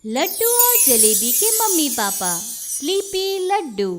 लड्डू और जलेबी के mummy papa sleepy Laddu.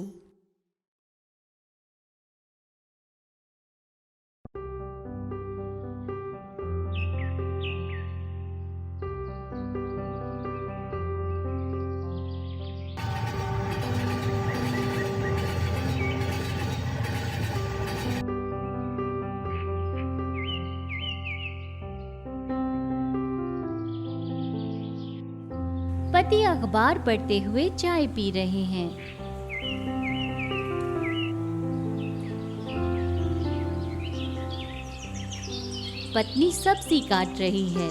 पति अखबार पढ़ते हुए चाय पी रहे हैं। पत्नी सब्जी काट रही है।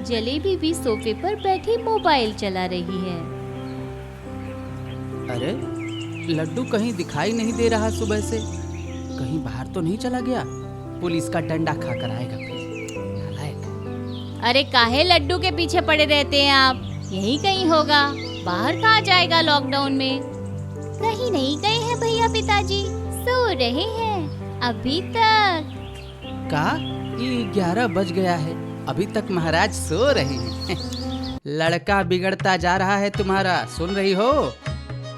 जलेबी भी सोफे पर बैठी मोबाइल चला रही है। अरे लड्डू कहीं दिखाई नहीं दे रहा सुबह से। कहीं बाहर तो नहीं चला गया? पुलिस का डंडा खाकर आएगा फिर। नालायक। अरे काहे लड्डू के पीछे पड़े रहते हैं आप? यही कहीं होगा। बाहर कहाँ जाएगा लॉकडाउन में? कहीं नहीं गए हैं भैया, पिताजी सो रहे हैं अभी तक। का ये 11 बज गया है, अभी तक महाराज सो रहे हैं। लड़का बिगड़ता जा रहा है तुम्हारा, सुन रही हो?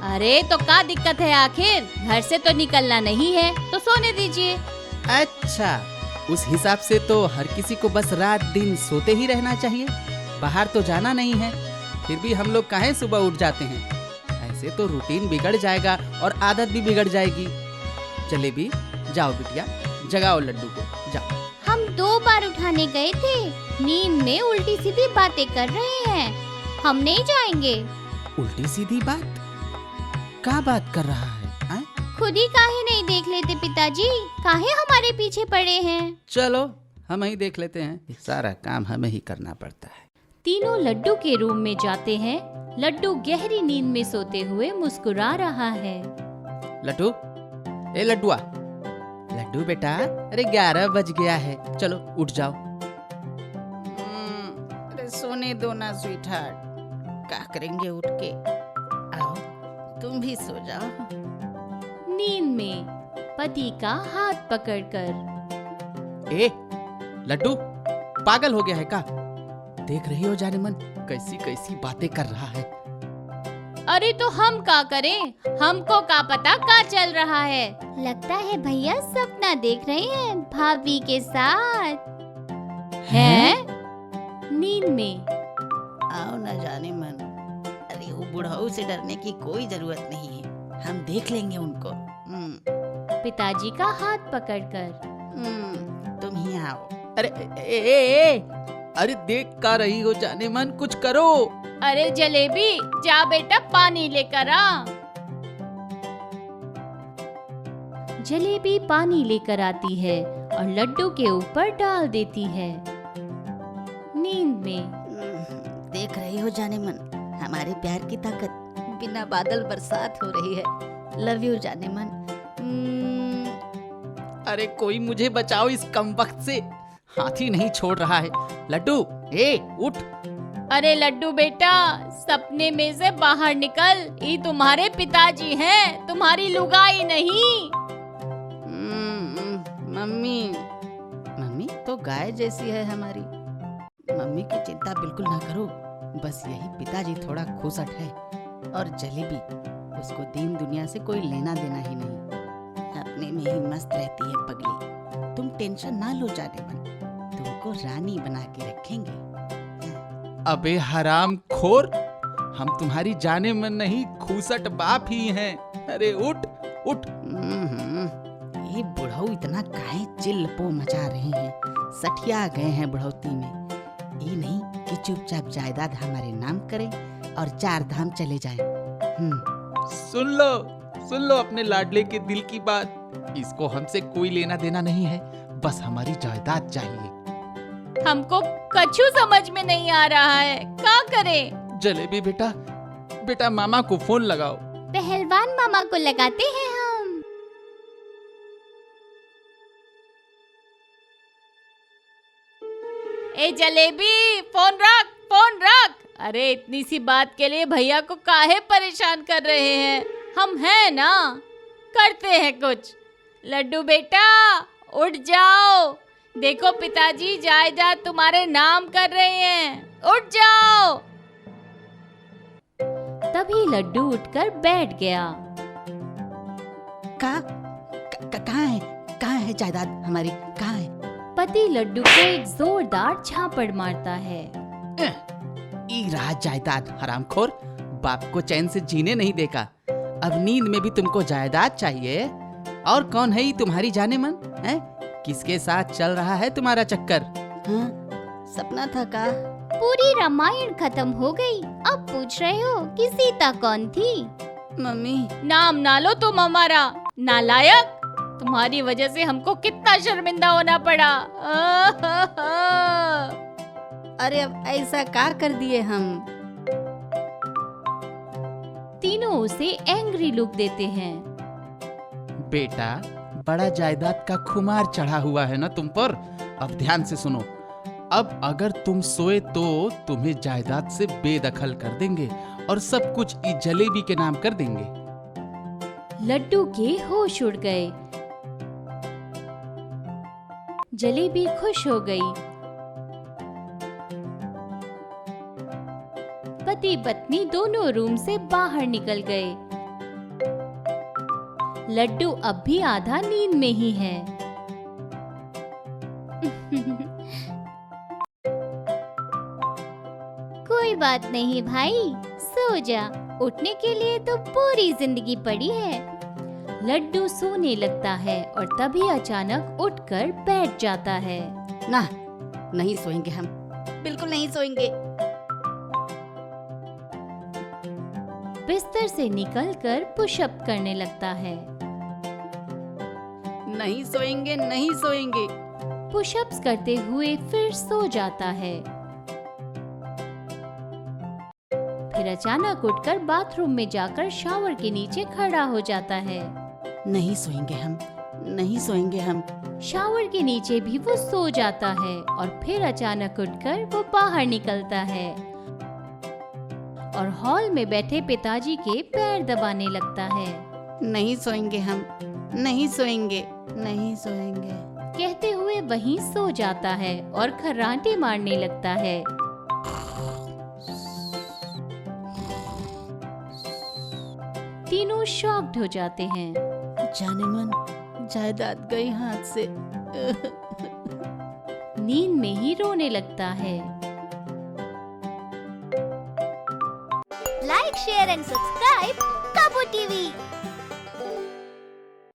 अरे तो क्या दिक्कत है आखिर? घर से तो निकलना नहीं है तो सोने दीजिए। अच्छा, उस हिसाब से तो हर किसी को बस रात दिन सोते ही रहना चाहिए। बाहर तो जाना नहीं है, फिर भी हम लोग काहे सुबह उठ जाते हैं? ऐसे तो रूटीन बिगड़ जाएगा और आदत भी बिगड़ जाएगी। जलेबी जाओ बिटिया, जगाओ लड्डू को, जाओ। हम 2 बार उठाने गए थे, नींद में उल्टी सीधी बातें कर रहे हैं। हम नहीं जाएंगे। उल्टी सीधी बात? क्या बात कर रहा है? खुद ही काहे नहीं देख लेते पिताजी? काहे हमारे पीछे पड़े हैं? चलो हम ही देख लेते हैं, सारा काम हमें ही करना पड़ता है। तीनों लड्डू के रूम में जाते हैं। लड्डू गहरी नींद में सोते हुए मुस्कुरा रहा है। लड्डू, ए लड्डुआ, लड्डू बेटा, अरे 11 बज गया है, चलो उठ जाओ। अरे सोने दो ना स्वीटहार्ट, क्या करेंगे उठ के? आओ तुम भी सो जाओ। नींद में पति का हाथ पकड़कर। ए लड्डू, पागल हो गया है का? देख रही हो जाने मन कैसी कैसी बातें कर रहा है। अरे तो हम क्या करें? हमको क्या पता क्या चल रहा है? लगता है भैया सपना देख रहे हैं भाभी के साथ। हैं? नींद में। आओ न जाने मन, अरे वो बुढ़ाऊ से डरने की कोई जरूरत नहीं है, हम देख लेंगे उनको। पिताजी का हाथ पकड़कर। तुम ही आओ। अरे ए, अरे देख का रही हो जाने मन, कुछ करो। अरे जलेबी जा बेटा, पानी लेकर आ। जलेबी पानी लेकर आती है और लड्डू के ऊपर डाल देती है। नींद में। देख रही हो जाने मन, हमारे प्यार की ताकत, बिना बादल बरसात हो रही है। लव यू जाने मन। अरे कोई मुझे बचाओ इस कमबख्त से, हाथी नहीं छोड़ रहा है। लड्डू, ए उठ। अरे लड्डू बेटा, सपने में से बाहर निकल, ये तुम्हारे पिताजी हैं, तुम्हारी लुगाई नहीं। मम्मी, मम्मी तो गाय जैसी है हमारी। मम्मी की चिंता बिल्कुल ना करो, बस यही पिताजी थोड़ा खुसट है, और जलेबी, उसको दीन दुनिया से कोई लेना देना ही नहीं, अपने में ही मस्त रहती है पगली। तुम टेंशन ना लो जाने मन, तुमको रानी बना के रखेंगे। अबे हराम खोर, हम तुम्हारी जाने मन नहीं, खूसट बाप ही हैं। अरे उठ उठ। ये बुढ़ऊ इतना काहे चिल्लपो मचा रहे हैं? सठिया गए हैं बुढ़ौती में। ये नहीं कि चुपचाप जायदाद हमारे नाम करें और 4 धाम चले जाएं। सुन लो अपने लाडले के दिल की बात। इसको हमसे कोई लेना देना नहीं है, बस हमारी जायदाद चाहिए। हमको कछु समझ में नहीं आ रहा है, क्या करें? जलेबी बेटा मामा को फोन लगाओ। पहलवान मामा को लगाते हैं हम। ए जलेबी, फोन रख। अरे इतनी सी बात के लिए भैया को काहे परेशान कर रहे हैं? हम हैं ना, करते हैं कुछ। लड्डू बेटा उठ जाओ, देखो पिताजी जायदाद तुम्हारे नाम कर रहे हैं। उठ जाओ। तभी लड्डू उठकर बैठ गया। कहाँ है जायदाद हमारी, कहाँ है? पति लड्डू को एक जोरदार झापड़ मारता है। ई रहा जायदाद, हरामखोर, बाप को चैन से जीने नहीं देखा। अब नींद में भी तुमको जायदाद चाहिए। और कौन है ये तुम्हारी जाने मन है? किसके साथ चल रहा है तुम्हारा चक्कर? हाँ, सपना था का? पूरी रामायण खत्म हो गई, अब पूछ रहे हो कि सीता कौन थी? मम्मी, नाम ना लो तुम हमारा, नालायक। तुम्हारी वजह से हमको कितना शर्मिंदा होना पड़ा। अरे अब ऐसा क्या कर दिए हम? तीनों उसे एंग्री लुक देते हैं। बेटा, बड़ा जायदाद का खुमार चढ़ा हुआ है ना तुम पर। अब ध्यान से सुनो, अब अगर तुम सोए तो तुम्हें जायदाद से बेदखल कर देंगे और सब कुछ इस जलेबी के नाम कर देंगे। लड्डू के होश उड़ गए। जलेबी खुश हो गई। पति पत्नी दोनों रूम से बाहर निकल गए। लड्डू अब भी आधा नींद में ही है। कोई बात नहीं भाई, सो जा, उठने के लिए तो पूरी जिंदगी पड़ी है। लड्डू सोने लगता है और तभी अचानक उठकर बैठ जाता है। ना, नहीं सोएंगे हम, बिल्कुल नहीं सोएंगे। बिस्तर से निकलकर पुशअप करने लगता है। नहीं सोएंगे, नहीं सोएंगे। पुशअप्स करते हुए फिर सो जाता है। फिर अचानक उठकर बाथरूम में जाकर शावर के नीचे खड़ा हो जाता है। नहीं सोएंगे हम, नहीं सोएंगे हम। शावर के नीचे भी वो सो जाता है और फिर अचानक उठकर वो बाहर निकलता है और हॉल में बैठे पिताजी के पैर दबाने लगता है। नहीं सोएंगे हम, नहीं सोएंगे, नहीं सोएंगे। कहते हुए वहीं सो जाता है और खर्राटे मारने लगता है। तीनों शॉक्ड हो जाते हैं। जाने मन, जायदाद गई हाथ से। नींद में ही रोने लगता है। लाइक, शेयर एंड सब्सक्राइब काबू टीवी।